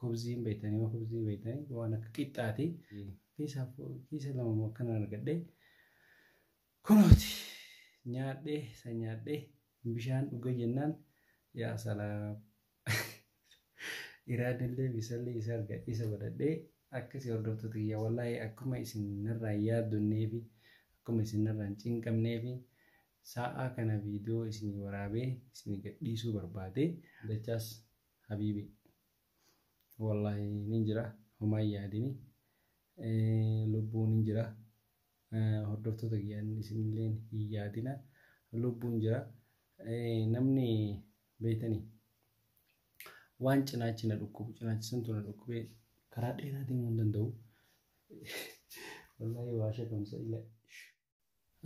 khubziin beeytanii waan khubzii beeytanii waan akka qixxaati kiisa lama kan argadhe kunooti nyaadhee bishaan dhuga jennaan yaa salaam iraadillee bisallee isa badadhee akkasii hordoftoota kiyya wallahi akkuma isin narraa yaaddonnee fi akkuma isin narraa hin cinqamnee fi sa'a kana viidiyoo isin waraabee isin gadhiisuu barbaade dachaas habiibi wallahi nin jira homaa yaadini lubbuun nin jira hordoftoota kiyyaan isinillee hin yaadina lubbuun jira namni beeytanii waan cinaachina dhukkubu cinaachisantu na dhukkubee karaa dheeraa deemuu hin danda'u wallahi waa shakamsa ila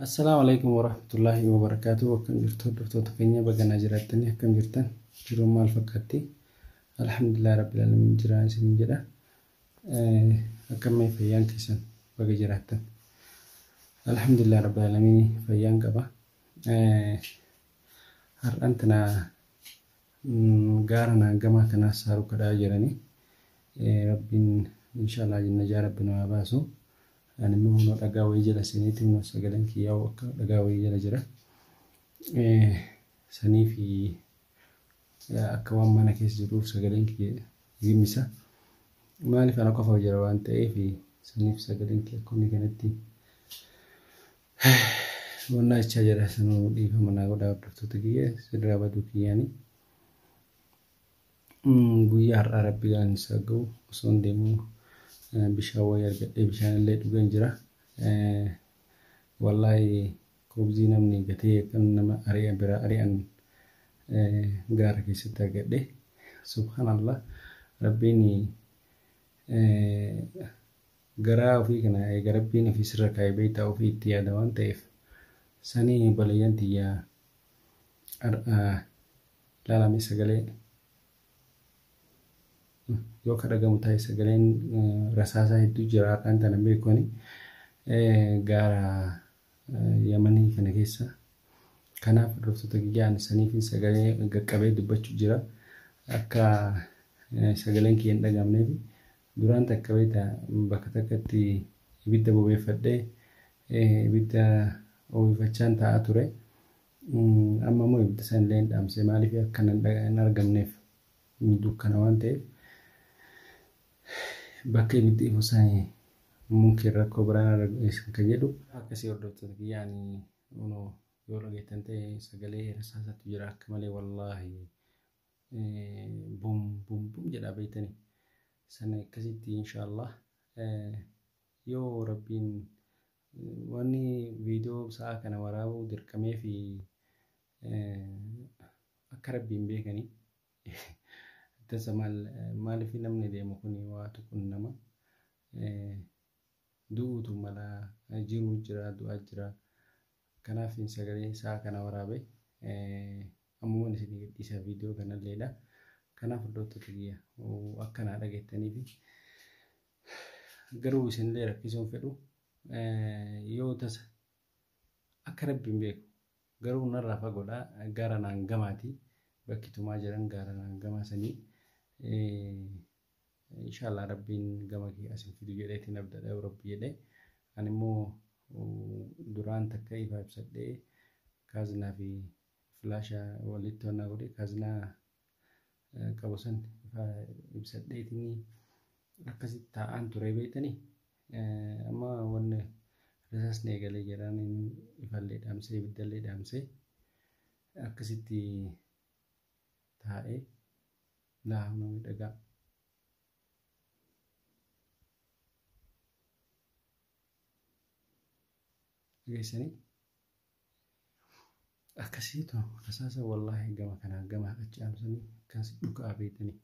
assalaamu alaykum warahmatullahi wabarakaatuh akkam jirtu hordoftoota keenya baganaa jiraattanii akkam jirtan jiruun maal fakkaatti alhamdulillah rabbil alamin jiraan isin jedha akkam fayyaan keessan baga jiraattan alhamdulillah rabbil alamin fayyaan qaba har'aan tana gaara naagamaa kanaas saaruu kadhaa jiranii rabbiin inshallah najaa rabbina waa baasu ani immoo dhagaa wayii jala seeneeti immoo sagaleen kiyyaa akka dhagaa wayii jala jira sanii fi akka waan mana keessa jiruuf sagaleen kiyya gimmisa maaliif ana qofa jira waan ta'eef saniif sagaleen kiyya akkuma kanatti wanna icha jira sanuu dhiifama naa godhaa hordoftoota kiyya sirraa baduu kiyyaanii guyyaa har'aa rabbiidhaan isa ga'u osoo hin deemuu bishaan wayii argadhee bishaan illee dhugan jira wallahi khubzii namni gatee kan nama ari'an bira ari'an gaara keessatti argadhe subhanallah rabbiin garaa ofii kana eega rabbiin ofii sirra kaa'ee beektaa ofii itti yaada waan ta'eef sanii balayyan tiyyaa ilaalame sagalee yoo kadhagamu taa'e sagaleen rasaasaa hedduu jira har'aan tana beekoni gaara yamanii kana keessa kanaaf hordoftoota kiyyaan saniif sagalee qaqqabee dubbachuu jira akka sagaleen kiyya hin dhagamneef duraan takka bakka takkatti ibidda bobeeffadhee ibidda oofifachaan taa'aa ture amma immoo ibidda san illee hin dhaamse maaliif akka hin argamneef dukkana waan ta'eef bakka ibiddi ifu sanii mungkin rakkoo biraan kan jedhu akkasii hordoftoota kiyyaan yoo dhageettan ta'e sagalee rasaasaatu jira akka malee wallahi bum bum bum jedhaa beeytanii sana akkasitti inshallah yoo rabbiin wanni viidiyoo sa'a kana waraabuu dirqamee fi akka rabbiin beekanii tasa maaliif namni deemu kun waatu kun nama du'uutu mala jiruu jira du'aa jira kanaaf sagalee sa'a kana waraabe ammoo isin gadhiisa viidiyoo kanalleedha kanaaf hordoftoota kiyya akkanaa dhageettanii fi garuu isinillee rakkisuun fedhu yoo tasa akka rabbiin beeku garuu narraa fagoodha gaara naangamaati bakki tumaa jiran gaara naangamaa sanii inshallah rabbiin gama kiyya asin fidu jedheetiin abdadha rabbi jedhee ani immoo duraan takka ifa ibsadhee kaaznaa fi filaasha walitti wannaa godhe kaaznaa qabu san ifa ibsadheetiin akkasitti taa'aan ture beeytanii amma wanni rasaasni eegalee jedhaan ifallee dhaamsee ibiddallee dhaamsee akkasitti taa'ee lahamuu dhagaa geessanii akkasiitu rasaasa wallahi gama kanaa gama achaamsanii akkas dhugaa beeytanii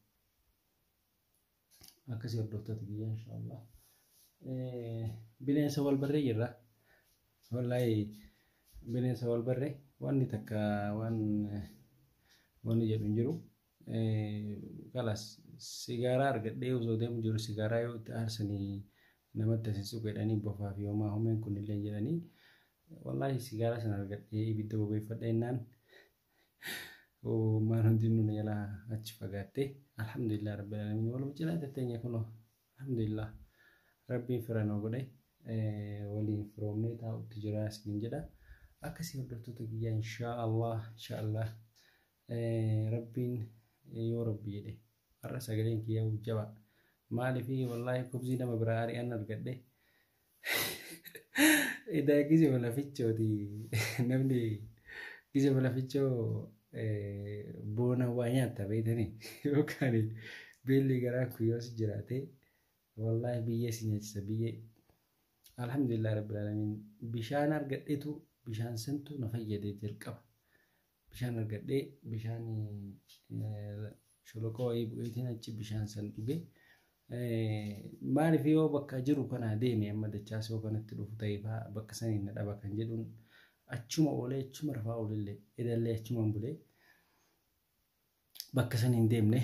akkasii hordoftoota kiyya inshallah bineensa wal barree jirra wallahi bineensa wal barree wanni takka wanni jedhu jiru kalas sigaaraa argadhee osoo deemu jiru sigaaraa yoo itti aarsanii namatti asisu jedhanii bofaa fi homaa homeen kun illee jedhanii wallahi sigaaraa sana argadhee ibidda bobeeffadhee naan maan hundi nun yala achi fagaattee alhamdulillah rabbil alamin wal mujina tetenya kuno alhamdulillah rabbi firano gode wali firomne ta utijira sin jeda akasi hordoftu tagiya insha Allah rabbin yo rabbi yede arra sagalen ki yaw jaba mali fi wallahi kubzi nama birari an argadde ida gize wala ficcio di namni gize wala ficcio buona wanyata beetani yokani belli gara kuyos jirate wallahi biye sinyachisa biye alhamdulillah rabbil alamin bishaan argadhetu bishaan santu na fayyade jalqaba bishaan argadhe bishaan sholoko ay bu'eetiin achi bishaan san dhuge maaliif yoo bakka jiru kana deeme amma dachaas yoo kanatti dhufu ta'ee bakka saniin na dhaba kan jedhuun achuma oolee achuma rafaa oolillee edallee achuma bulee bakka saniin deemne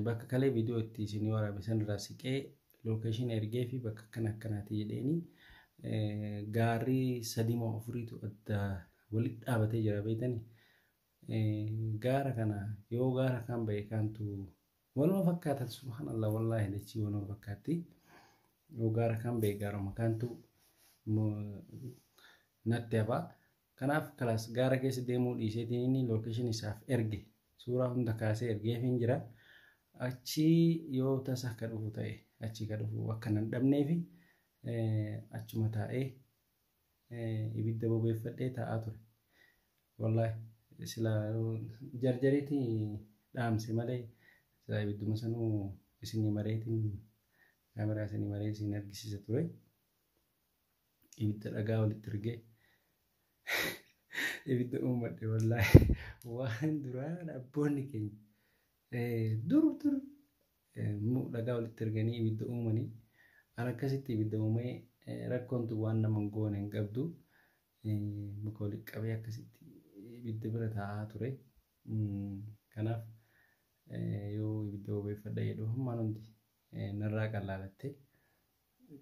bakka kalee viidiyoo itti isin waraabisan irraa siqee location ergee fi bakka akkanaati jedheeni gaarii 3 moo 4tu adda walitti dhaabatee jira beetani gaara kana yoo gaara kan ba'e kantu waluma fakkaata subhanallah wallahi dachi waluma fakkaatti yoo gaara kan ba'e gaaruma kantu natti haba kanaaf kalaas gaara keessa deemuu dhiiseetiin inni location isaaf erge suuraa hunda kaasee ergee fi jira achi yoo tasa akka dhufu ta'e achi ka dhufu akka nan dhabnee fi achuma taa'ee ibidda bobeeffadhee taa'aa ture wallahi sila jarjariti dhaamse malee sila ibidduma sanuu isinii mareetiin kaameraa isinii maree isin argisiisa ture ibidda dhagaa walitti ergee ibidda uumadhe wallahi waan duraan abboonni keenya dur dhagaa walitti erganii ibidda uumanii an akkasitti ibidda uumee rakkoontu waan nama goone hin qabdu muka walitti qabee akkasitti ibidda bira taa'aa ture kanaaf yoo ibidda bobeeffadha jedhu hummaan hundi narraa qallaalatte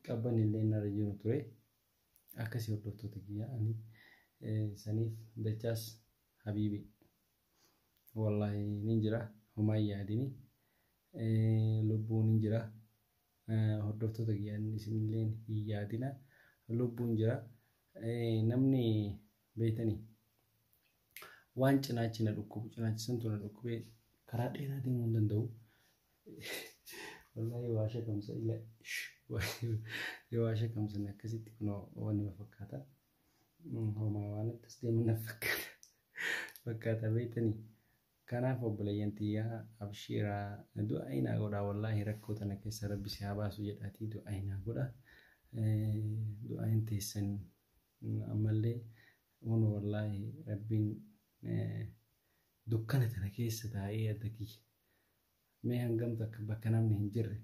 qabban illee narra jiru ture akkasii hordoftoota kiyya ani saniif dachaas habiibi wallahi nin jira homaa yaadini lubbuun hin jira hordoftoota kiyya isinillee hin yaadina lubbuun jira namni beeytanii waan cinaachi na dhukkubu cinaachi santu na dhukkubee karaa dheeraa deemuu hin danda'u wallahi waa shakamsa ila yoo waa shakamsan akkasitti kunoo wanni fakkaata homaa waan akkas deeman na fakkaata beeytanii kanaaf obboleeyyan tiyyaa abshiiraa du'a inaa godhaa wallahi rakkoo tana keessa rabbi si haa baasu jedhaatii du'a inaa godha du'a hin teessan ammallee unu wallahi rabbiin dukkana tana keessa taa'ee adda kiyya mee hangamtu akka bakka namni hin jirre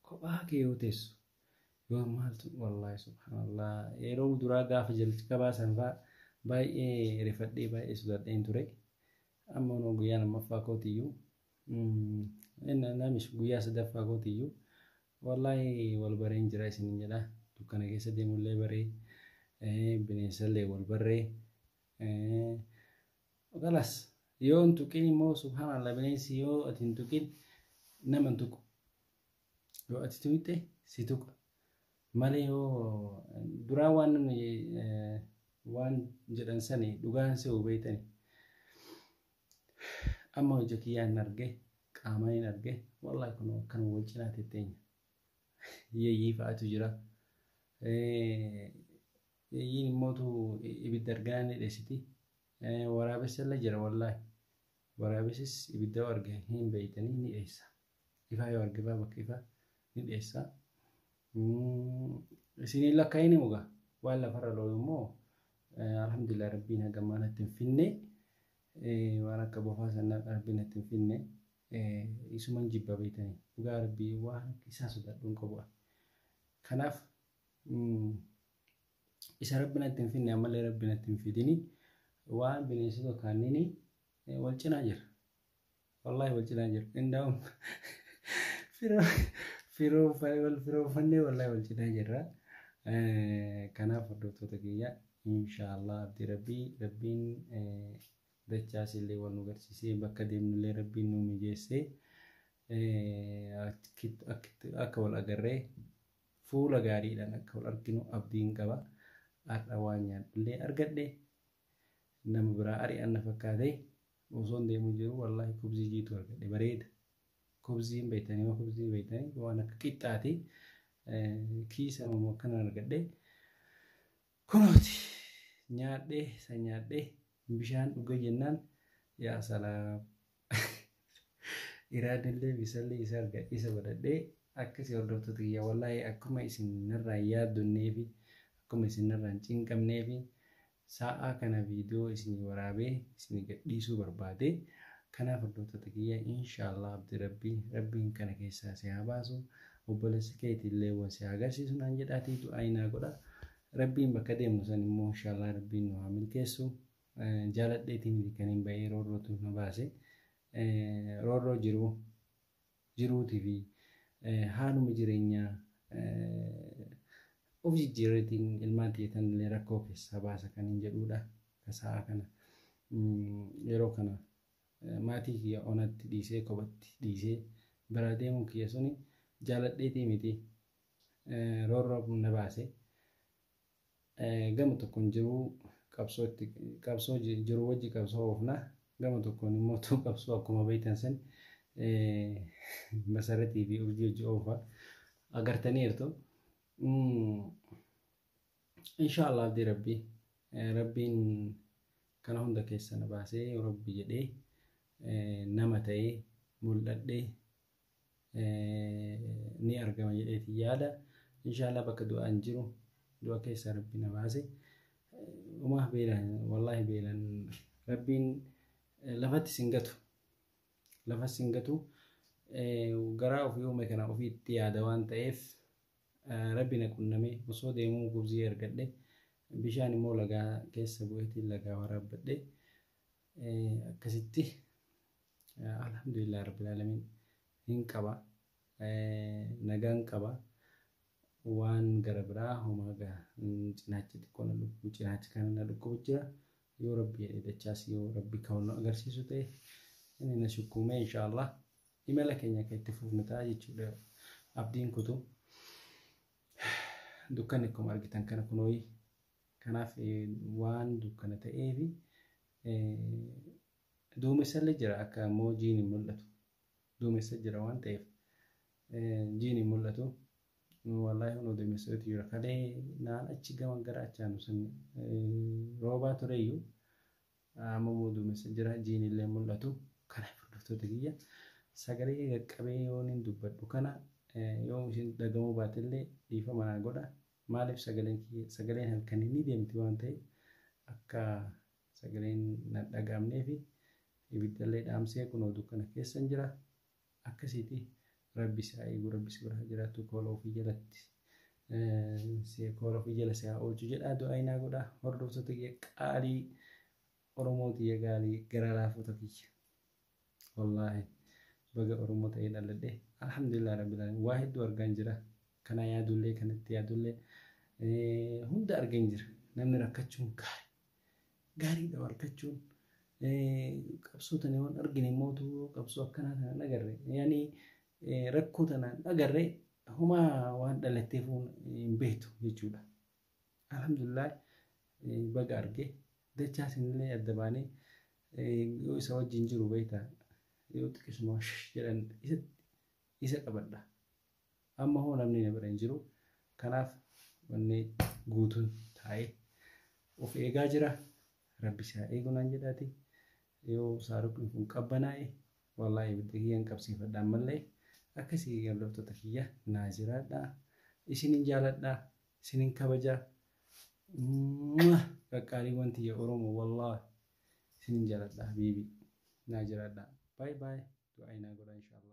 kophaa kee yoo teessu yoo maaltu wallahi subhanallah yeroo duraa gaafa jalqabaa san fa'aa baay'ee rifadhee baay'ee sodaadheen ture amma no guyyaa lammaffaa kootiyyuu namish guyyaa sadaffaa kootiyyuu wallahi wal bareen jira isin jedha dukkana keessa deemullee baree bineensallee wal barree galas yoo hin tuqin immoo subhanallah bineensi yoo ati hin tuqin nama hin tuqu yoo ati tuqxe si tuqa malee yoo duraa waan namni waan jedhan sani dhugaan si hubeeytani amma hojii kiyyaan arge qaamaan hin arge wallahi kun kan wal cinaa tetteenya yeeyyii fa'aatu jira yeeyyiin immootu ibidda argaan ni dheessiti waraabessa illee jira wallahi waraabessis ibidda yoo arge hin beeytanii ni dheessa ifaa yoo arge bakka ifaa ni dheessa isinii lakkaa'ini muga waan lafarra loolu immoo alhamdulillah rabbiin hagammaan itti hin finne waan akka bofaa sanaa rabbiin itti hin finne isuman jibba beeytanii dhugaa rabbii waan isaa sodaadhuun qabu kanaaf isa rabbiin itti hin finne ammallee rabbiin itti hin fidini waan bineensota kaannini wal cinaa jira wallahi wal cinaa jira indaa'um firoofannee wallahi wal cinaa jirra kanaaf hordoftoota kiyya inshallah abdii rabbiin dachaas illee wal nu garsiisee bakka deemnullee rabbiin nu mijeessee akka wal agarree fuula gaariidhaan akka wal arginu abdiin qaba. Har'a waan nyaadhullee argadhe nama biraa ari'an na fakkaate osoo deemuu jiru wallaahi kubzii jiitu argadhe bareeda. Kubziin beeytanii waan akka qixxaati kiisa immoo akkana argadhe kunooti nyaadhee bishaan dhuga jennaan yaa salaam iraadillee bisallee isa badadhee akkasii hordoftoota kiyya wallaahi akkuma isin narraa yaaddonnee fi akkuma isin narraa hin cinqamnee fi sa'a kana viidiyoo isinii waraabee isinii gadhiisuu barbaade. Kanaaf hordoftoota kiyya inshaallah abdi rabbiin kana keessaa si haa baasu. Obboleessa keetiillee waan si agarsiisu naan jedhaatiitu aynaa godha. Rabbiin bakka deemnu san immoo inshaallah rabbiin nu haa milkeessu. Jaaladheetiin kan hin bahee roorrootu na baase. Roorroo jiruutii fi haaluma jireenyaa of jijjiirreetiin ilmaan xiyyeetan illee rakkoo keessaa baasa kan hin jedhudha. Sa'a kana yeroo kana maatii kiyya onatti dhiisee kophatti dhiisee bira deemuun kiyya suni jaaladheetii miti roorroo na baase. Gama tokkoon jiruu qabsoo jiru wajji qabsoo oofna. Gama tokkoon immoo qabsoo akkuma beektan san masaratii fi hojii oofa agartaniirtu. Inshaallah abdii rabbiin kana hunda keessa na baasee rabbi jedhee nama ta'ee mul'adhee ni argama jedheeti yaada. Inshaallah bakka du'aan jiru du'a keessa rabbi na baase. Umaa beelan wallaahi beelan rabbiin lafatti singatu garaa ofii uume kana ofiitti yaada waan ta'eef rabbi na qunname osoo deemuu kubzii argadhe bishaan immoo lagaa keessa bu'eetiin lagaa waraabbadhe akkasitti alhamdulillah rabbil alamin hin qaba nagaan qaba waan gara biraa homaa cinaacha xiqqoo na dhukkubu cinaacha kana na dhukkubu jira. Yoo rabbi jedhee dachaas yoo rabbi kan nu agarsiisu ta'e inni na shukkuume inshaallah imala keenya akka itti fufnu ta'a jechuudha. Abdiin kutu dukkanni akkuma argitan kana kunooyi. Kanaaf waan dukkana ta'eefi duumessallee jira akka immoo jiin hin mul'atu. Duumessa jira waan ta'eef jiin hin mul'atu. Wallaahi hunoo duumessatu jira. Kalee naan achi gama gara achaanu sun roobaa tureyyuu amma immoo duumessa jira jiin illee mul'atu. Kanaaf hordoftoota kiyya sagalee qaqqabee yoon hin dubbadhu kana yoo isin dhagamuu baatillee dhiifama naa godha. Maaliif sagaleen halkanii ni deemti waan ta'eef akka sagaleen na dhagaamnee fi ibiddallee dhaamsee kunoo dukkana keessan jira. Akkasiiti rabbi si haa eegu rabbi si bira jiraattu koola ofii jalatti koola ofii jala si haa oolchu jedhaa du'aa naa godha. Hordoftoota kiyya qaalii Oromooti gaarii gara laafota kiyya wallaahi baga Oromoo ta'ee dhaladhe alhamdulillah rabbil alamin waa hedduu argaan jira. Kana yaadullee kanatti yaadullee hunda argaan jira. Namni rakkachuun gaariidha rakkachuun qabsoo tana waan argine mootu qabsoo akkanaa tana agarre yaani rakkoo tana agarre homaa waan dhalatteef hin beektu jechuudha. Alhamdulillah baga argee dachaas illee adda baanee yoo isa wajjin jiru beektaa yoo xiqqisuma jedhan isa qabadha. Amma hoo namni na bira hin jiru. Kanaaf wanni guutuun taa'ee of eegaa jira. Rabbi si haa eegu naan jedhaati. Yoo saaruqni kun qabbanaa'e wallaahi ibidda kiyyan qabsiifadha ammallee akkasii hordoftoota kiyya naa jiraadha. Isinin jaaladha. Isinin kabajaa. Qaqqaalii wanti Oromoo wallaahi isinin jaaladha habiibi naa jiraadha. Bye bye. Du'aa naa godha inshaallah.